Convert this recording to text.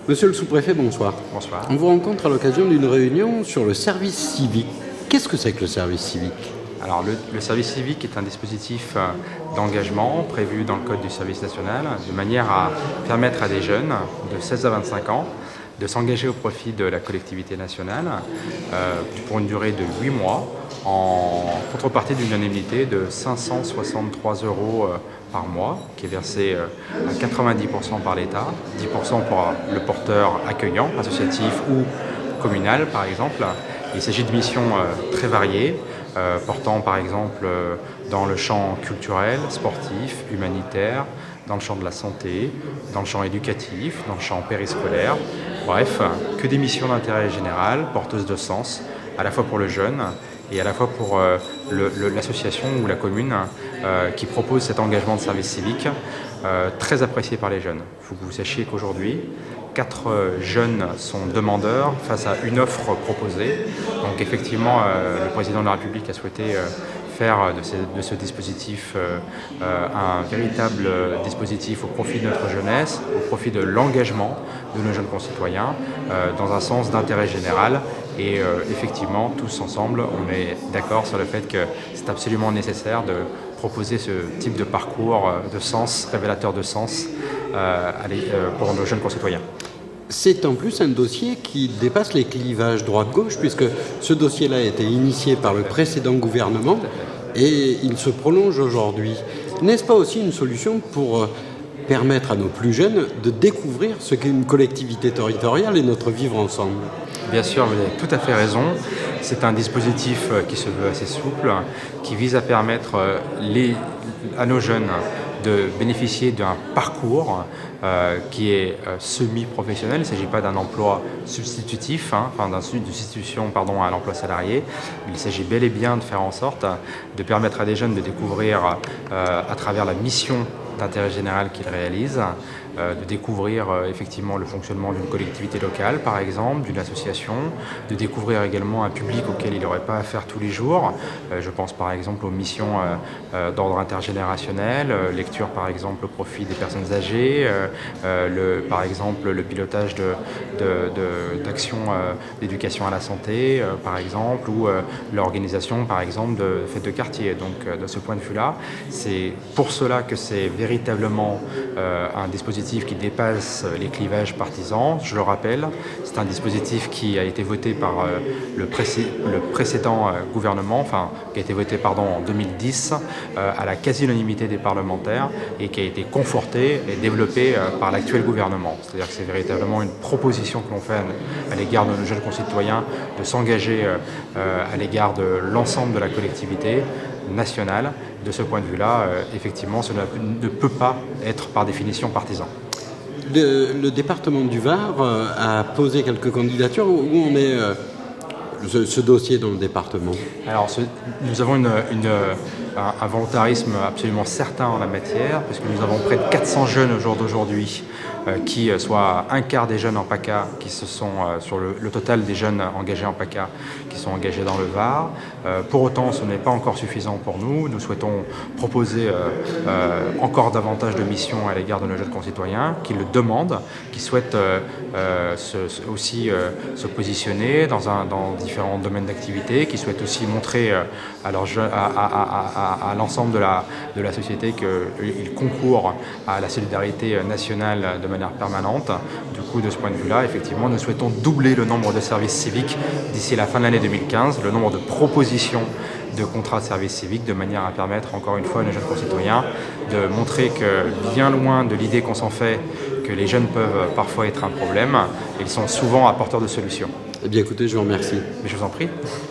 Monsieur le sous-préfet, bonsoir. Bonsoir. On vous rencontre à l'occasion d'une réunion sur le service civique. Qu'est-ce que c'est que le service civique ? Alors le service civique est un dispositif d'engagement prévu dans le Code du service national de manière à permettre à des jeunes de 16 à 25 ans de s'engager au profit de la collectivité nationale pour une durée de 8 mois en contrepartie d'une indemnité de 563 € par mois qui est versée à 90% par l'État, 10% pour le porteur accueillant, associatif ou communal par exemple. Il s'agit de missions très variées, portant par exemple dans le champ culturel, sportif, humanitaire, dans le champ de la santé, dans le champ éducatif, dans le champ périscolaire. Bref, que des missions d'intérêt général, porteuses de sens, à la fois pour le jeune et à la fois pour l'association ou la commune qui propose cet engagement de service civique, très apprécié par les jeunes. Il faut que vous sachiez qu'aujourd'hui, 4 jeunes sont demandeurs face à une offre proposée. Donc effectivement, le président de la République a souhaité faire de ce dispositif un véritable dispositif au profit de notre jeunesse, au profit de l'engagement de nos jeunes concitoyens, dans un sens d'intérêt général. Et effectivement, tous ensemble, on est d'accord sur le fait que c'est absolument nécessaire de proposer ce type de parcours de sens, révélateur de sens pour nos jeunes concitoyens. C'est en plus un dossier qui dépasse les clivages droite-gauche, puisque ce dossier-là a été initié par le précédent gouvernement et il se prolonge aujourd'hui. N'est-ce pas aussi une solution pour permettre à nos plus jeunes de découvrir ce qu'est une collectivité territoriale et notre vivre ensemble ? Bien sûr, vous avez tout à fait raison. C'est un dispositif qui se veut assez souple, qui vise à permettre à nos jeunes de bénéficier d'un parcours qui est semi-professionnel. Il ne s'agit pas d'un emploi substitutif, d'une substitution à l'emploi salarié. Il s'agit bel et bien de faire en sorte de permettre à des jeunes de découvrir à travers la mission d'intérêt général qu'ils réalisent, de découvrir effectivement le fonctionnement d'une collectivité locale, par exemple, d'une association, de découvrir également un public auquel il n'aurait pas affaire tous les jours. Je pense par exemple aux missions d'ordre intergénérationnel, lecture par exemple au profit des personnes âgées, par exemple le pilotage d'actions d'éducation à la santé, par exemple, ou l'organisation par exemple de fêtes de quartier. Donc de ce point de vue-là, c'est pour cela que c'est véritablement un dispositif qui dépasse les clivages partisans. Je le rappelle, c'est un dispositif qui a été voté par le précédent gouvernement, qui a été voté en 2010 à la quasi-unanimité des parlementaires et qui a été conforté et développé par l'actuel gouvernement. C'est-à-dire que c'est véritablement une proposition que l'on fait à l'égard de nos jeunes concitoyens de s'engager à l'égard de l'ensemble de la collectivité nationale. De ce point de vue-là, effectivement, cela ne peut pas être par définition partisan. Le département du Var a posé quelques candidatures. Où en est ce dossier dans le département ? Alors, nous avons un volontarisme absolument certain en la matière, puisque nous avons près de 400 jeunes au jour d'aujourd'hui, qui soit un quart des jeunes en PACA, qui se sont sur le total des jeunes engagés en PACA, qui sont engagés dans le Var. Pour autant, ce n'est pas encore suffisant pour nous. Nous souhaitons proposer encore davantage de missions à l'égard de nos jeunes concitoyens qui le demandent, qui souhaitent aussi se positionner dans différents domaines d'activité, qui souhaitent aussi montrer à l'ensemble de la société qu'ils concourent à la solidarité nationale de manière permanente. Du coup, de ce point de vue-là, effectivement, nous souhaitons doubler le nombre de services civiques d'ici la fin de l'année 2015, le nombre de propositions de contrats de service civique, de manière à permettre, encore une fois, à nos jeunes concitoyens de montrer que, bien loin de l'idée qu'on s'en fait, que les jeunes peuvent parfois être un problème, ils sont souvent apporteurs de solutions. Eh bien, écoutez, je vous remercie. Mais je vous en prie.